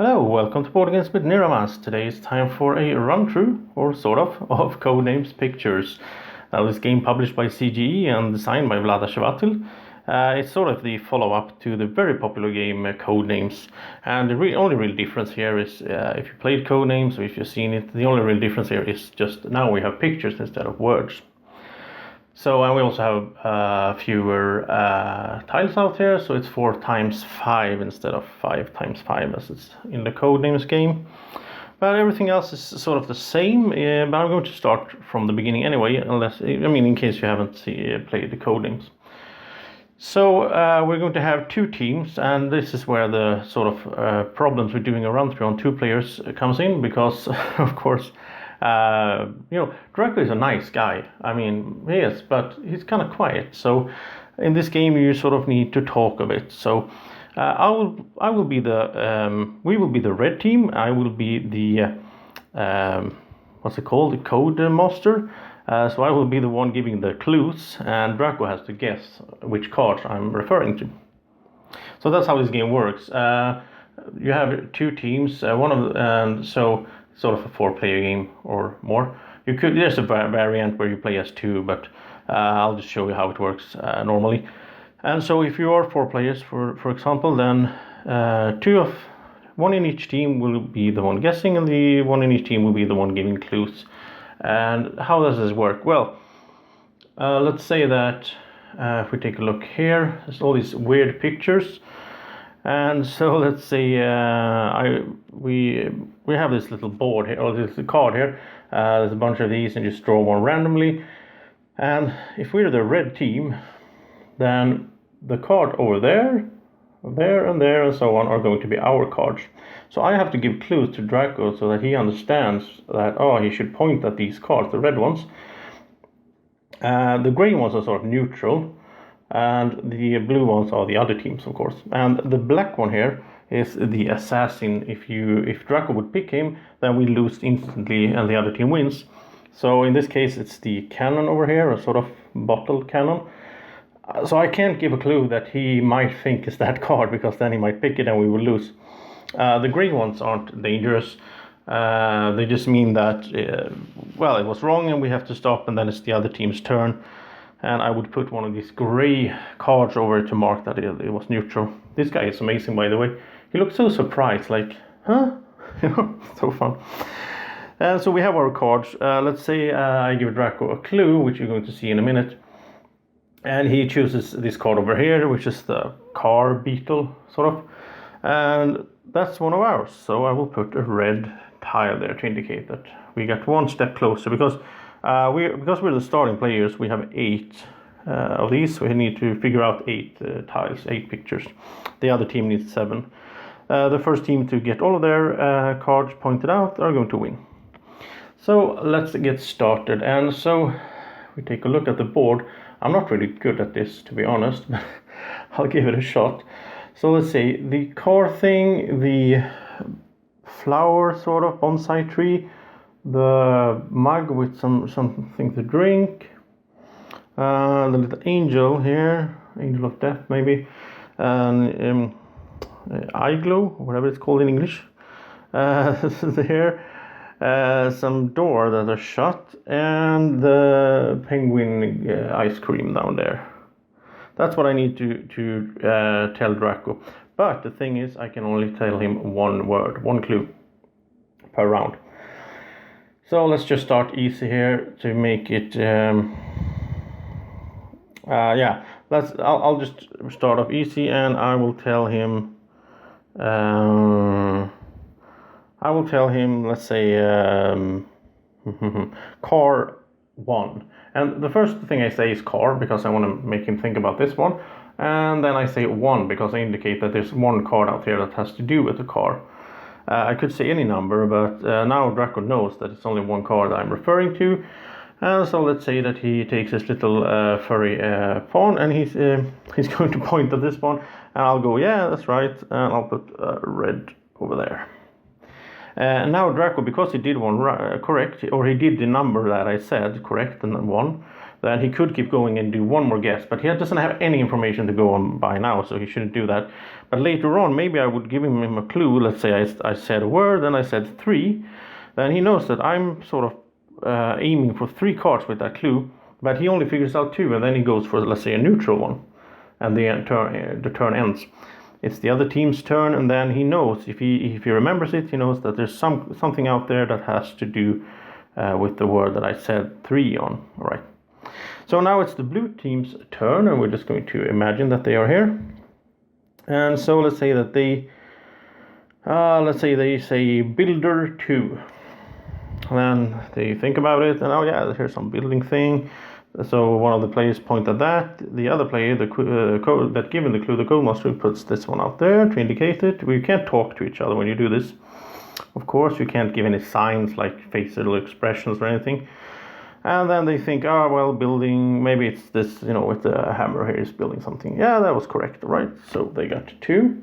Hello, welcome to Board Games with Niramas. Today is time for a run-through, or sort of Codenames Pictures. This game published by CGE and designed by Vlaada Chvátil. It's sort of the follow-up to the very popular game Codenames. And the only real difference here is if you played Codenames or if you've seen it, the only real difference here is just now we have pictures instead of words. So and we also have fewer tiles out here, so it's 4 times 5 instead of 5 times 5 as it's in the Codenames game. But everything else is sort of the same, but I'm going to start from the beginning anyway, in case you haven't played the Codenames. So we're going to have 2 teams, and this is where the sort of problems with doing a run-through on 2 players comes in, because of course Draco is a nice guy. I mean, he is, but he's kind of quiet. So in this game, you sort of need to talk a bit. So we will be the red team. I will be the what's it called? The code master. So I will be the one giving the clues, and Draco has to guess which cards I'm referring to. So that's how this game works. You have 2 teams. So sort of a 4-player game or more. There's a variant where you play as 2, but I'll just show you how it works normally. And so if you are 4 players, for example, then 1 in each team will be the one guessing, and the 1 in each team will be the one giving clues. And how does this work? Well, let's say that if we take a look here, there's all these weird pictures. And so let's say we have this little board here, or this card here. There's a bunch of these, and just draw one randomly. And if we're the red team, then the card over there, there, and there, and so on are going to be our cards. So I have to give clues to Draco so that he understands that he should point at these cards, the red ones. The gray ones are sort of neutral. And the blue ones are the other teams, of course. And the black one here is the assassin. If Draco would pick him, then we lose instantly and the other team wins. So in this case, it's the cannon over here, a sort of bottle cannon. So I can't give a clue that he might think is that card, because then he might pick it and we will lose. The green ones aren't dangerous. They just mean that, it was wrong and we have to stop, and then it's the other team's turn. And I would put one of these gray cards over to mark that it was neutral. This guy is amazing, by the way. He looks so surprised, like, huh? So fun. And so we have our cards. Let's say I give Draco a clue, which you're going to see in a minute. And he chooses this card over here, which is the car beetle, sort of. And that's one of ours. So I will put a red tile there to indicate that we got one step closer, because we're the starting players, we have 8 of these, so we need to figure out 8 tiles, 8 pictures. The other team needs 7. The first team to get all of their cards pointed out are going to win. So let's get started. And so we take a look at the board. I'm not really good at this, to be honest, but I'll give it a shot. So let's see, the car thing, the flower sort of bonsai tree, the mug with something to drink, the little angel here, angel of death maybe, and eye glow, whatever it's called in English, there, some door that are shut, and the penguin ice cream down there. That's what I need to tell Draco. But the thing is, I can only tell him one word, one clue per round. So let's just start easy here to make it. I'll just start off easy, and I will tell him. Let's say car 1. And the first thing I say is car, because I want to make him think about this one. And then I say 1 because I indicate that there's one card out here that has to do with the car. I could say any number, but now Draco knows that it's only one card I'm referring to. So let's say that he takes his little furry pawn, and he's going to point at this one, and I'll go, yeah, that's right, and I'll put red over there. And now Draco, because he did one correct, or he did the number that I said correct and 1, then he could keep going and do one more guess. But he doesn't have any information to go on by now, so he shouldn't do that. But later on, maybe I would give him a clue. Let's say I said a word, and I said 3. Then he knows that I'm sort of aiming for 3 cards with that clue, but he only figures out 2, and then he goes for, let's say, a neutral one, and the turn ends. It's the other team's turn, and then he knows, if he remembers it, he knows that there's something out there that has to do with the word that I said 3 on. All right. So now it's the blue team's turn, and we're just going to imagine that they are here. And so let's say that they say builder 2. And then they think about it, and oh yeah, here's some building thing. So one of the players point at that. The other player, the code that given the clue, the Codemaster, puts this one out there to indicate it. We can't talk to each other when you do this. Of course, you can't give any signs like facial expressions or anything. And then they think, oh well, building, maybe it's this, with the hammer here is building something. Yeah, that was correct, right? So they got 2.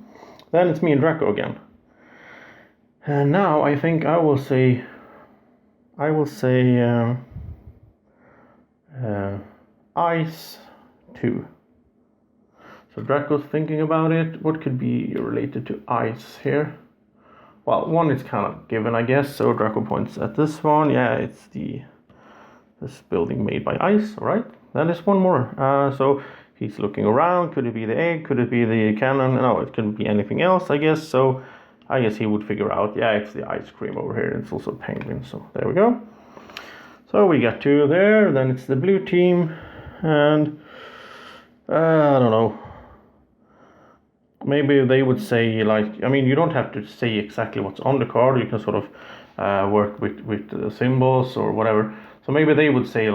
Then it's me and Draco again. And now I think I will say ice 2. So Draco's thinking about it. What could be related to ice here? Well, one is kind of given, I guess. So Draco points at this one. Yeah, it's this building made by ice, right? Then there's one more. So he's looking around. Could it be the egg? Could it be the cannon? No, it couldn't be anything else, I guess. So I guess he would figure out, yeah, it's the ice cream over here. It's also a penguin. So there we go. So we got 2 there. Then it's the blue team. And I don't know. Maybe they would say, you don't have to say exactly what's on the card. You can sort of work with the symbols or whatever. So maybe they would say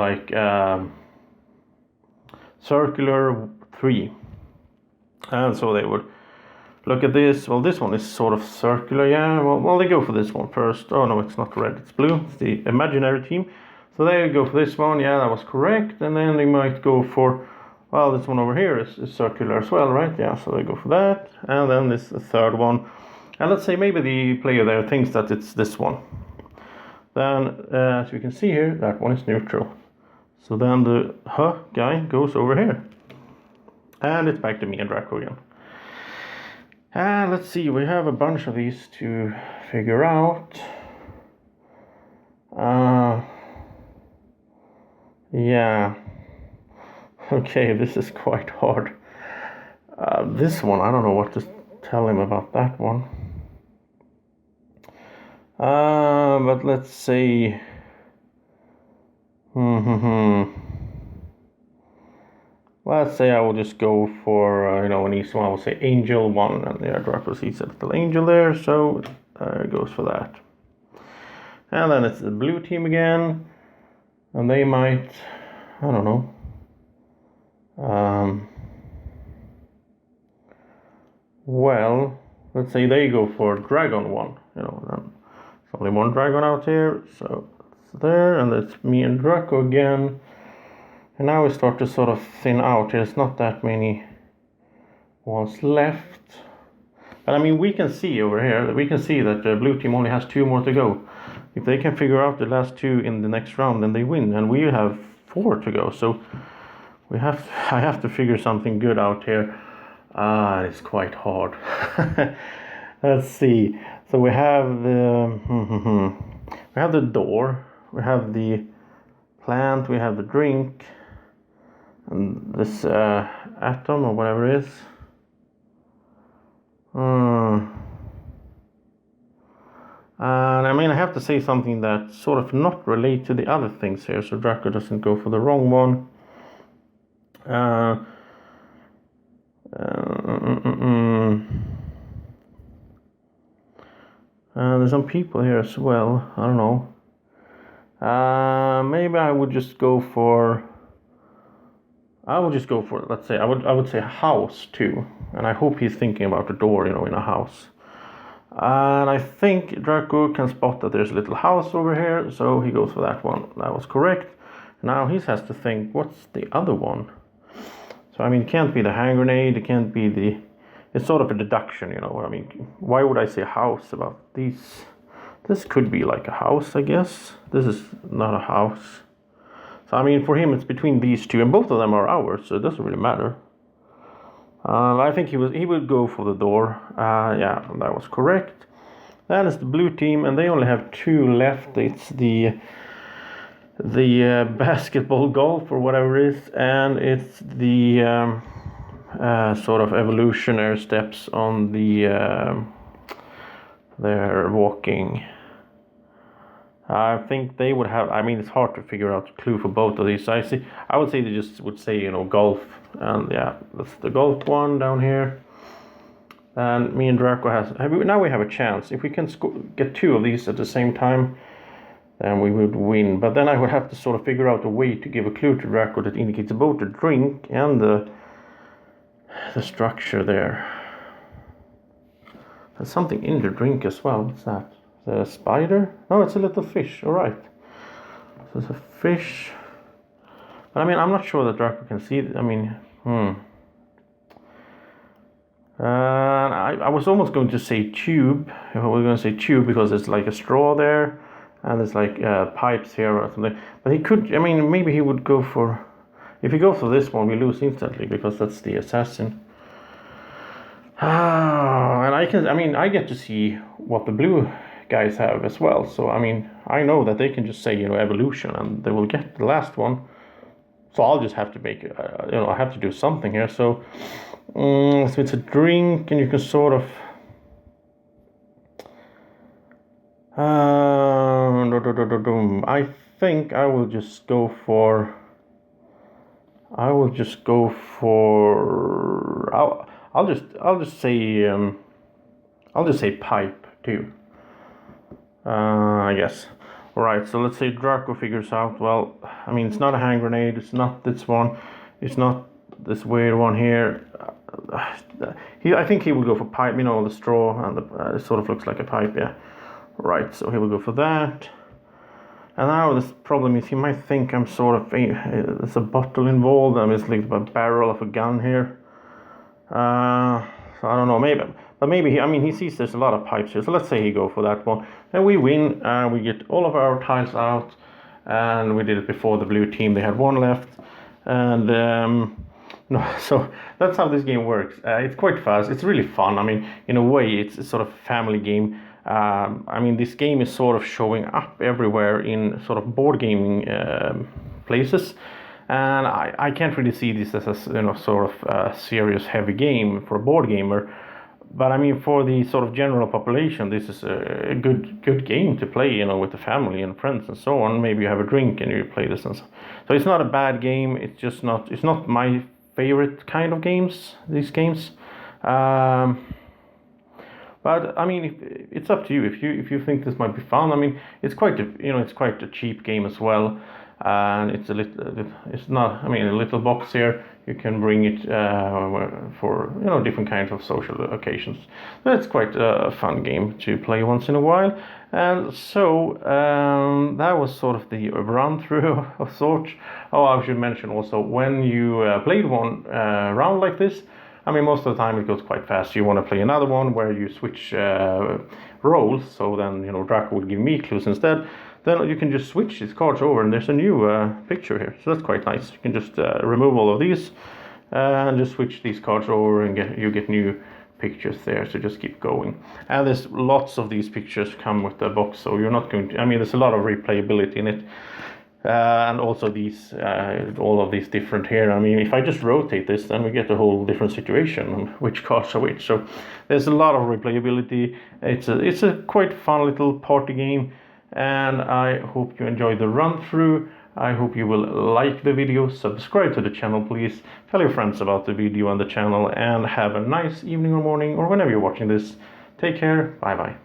circular 3. And so they would look at this. Well, this one is sort of circular. Yeah, well, they go for this one first. Oh, no, it's not red. It's blue. It's the imaginary team. So they go for this one. Yeah, that was correct. And then they might go for, well, this one over here is circular as well, right? Yeah, so they go for that. And then this the third one. And let's say maybe the player there thinks that it's this one. Then, as you can see here, that one is neutral. So then the guy goes over here. And it's back to me and Draco again. And let's see, we have a bunch of these to figure out. Yeah. Okay, this is quite hard. This one, I don't know what to tell him about that one. But let's see. Let's say I will just go for, an easy one. I will say Angel 1, and yeah, Draco sees a little angel there, so it goes for that. And then it's the blue team again, and they might, I don't know. Well, let's say they go for Dragon 1, then there's only one dragon out here, so it's there, and it's me and Draco again. And now we start to sort of thin out. There's not that many ones left. But we can see over here, we can see that the blue team only has 2 more to go. If they can figure out the last 2 in the next round, then they win. And we have 4 to go. So I have to figure something good out here. It's quite hard. Let's see. So we have the door, we have the plant, we have the drink, and this atom or whatever it is. And I have to say something that's sort of not related to the other things here, so Draco doesn't go for the wrong one. There's some people here as well. I don't know. Maybe I would just go for. Let's say I would say house too, and I hope he's thinking about the door, in a house. And I think Draco can spot that there's a little house over here, so he goes for that one. That was correct. Now he has to think, what's the other one? So it can't be the hand grenade. It can't be the. It's sort of a deduction, Why would I say house about these? This could be like a house, I guess. This is not a house. So I mean, for him, it's between these two, and both of them are ours, so it doesn't really matter. I think he would go for the door. Yeah, that was correct. That is the blue team, and they only have 2 left. It's the basketball golf or whatever it is, and it's the sort of evolutionary steps on the their walking. I think they would have. I mean, it's hard to figure out a clue for both of these. I would say they just would say, you know, golf, and yeah, that's the golf one down here. And me and Draco now we have a chance. If we can get 2 of these at the same time, then we would win. But then I would have to sort of figure out a way to give a clue to Draco that indicates both the drink and the structure there. There's something in the drink as well. What's that? Is that a spider? No, it's a little fish. All right. So it's a fish. But I mean, I'm not sure that Draco can see it. I mean, I was almost going to say tube. We're going to say tube because there's like a straw there, and there's like pipes here or something. But he could. I mean, maybe he would go for. If he goes for this one, we lose instantly because that's the assassin. And I get to see what the blue guys have as well. So I mean, I know that they can just say, you know, evolution, and they will get the last one. So I'll just have to make, I have to do something here. So it's a drink, and you can sort of. I think I will just go for. I'll just say pipe too. I guess. Alright, so let's say Draco figures out, well, I mean, it's not a hand grenade, it's not this one, it's not this weird one here. I think he will go for pipe, you know, the straw, and it sort of looks like a pipe, yeah. Right, so he will go for that. And now this problem is he might think I'm sort of, there's a bottle involved, and it's like a barrel of a gun here. So I don't know, maybe he sees there's a lot of pipes here, so let's say he go for that one. Then we win, we get all of our tiles out, and we did it before the blue team, they had 1 left. And no, so that's how this game works. It's quite fast, it's really fun. I mean, in a way, it's a sort of family game. I mean, this game is sort of showing up everywhere in sort of board gaming places. And I can't really see this as a, you know, sort of serious heavy game for a board gamer, but I mean for the sort of general population, this is a good game to play, you know, with the family and friends and so on. Maybe you have a drink and you play this and so. So it's not a bad game. It's just not. It's not my favorite kind of games. These games. But I mean, it's up to you. If you think this might be fun, I mean, it's quite a cheap game as well. And it's a little box here. You can bring it for, you know, different kinds of social occasions. So it's quite a fun game to play once in a while. And so that was sort of the run through of sorts. Oh, I should mention also, when you played one round like this, I mean, most of the time it goes quite fast. You want to play another one where you switch roles. So then, you know, Draco would give me clues instead. Then you can just switch these cards over, and there's a new picture here. So that's quite nice. You can just remove all of these and just switch these cards over, and you get new pictures there. So just keep going. And there's lots of these pictures come with the box, so you're not going to. I mean, there's a lot of replayability in it. And also these, all of these different here. I mean, if I just rotate this, then we get a whole different situation on which cards are which. So there's a lot of replayability. It's a quite fun little party game, and I hope you enjoy the run through. I hope you will like the video, subscribe to the channel please, tell your friends about the video and the channel, and have a nice evening or morning or whenever you're watching this. Take care, bye bye.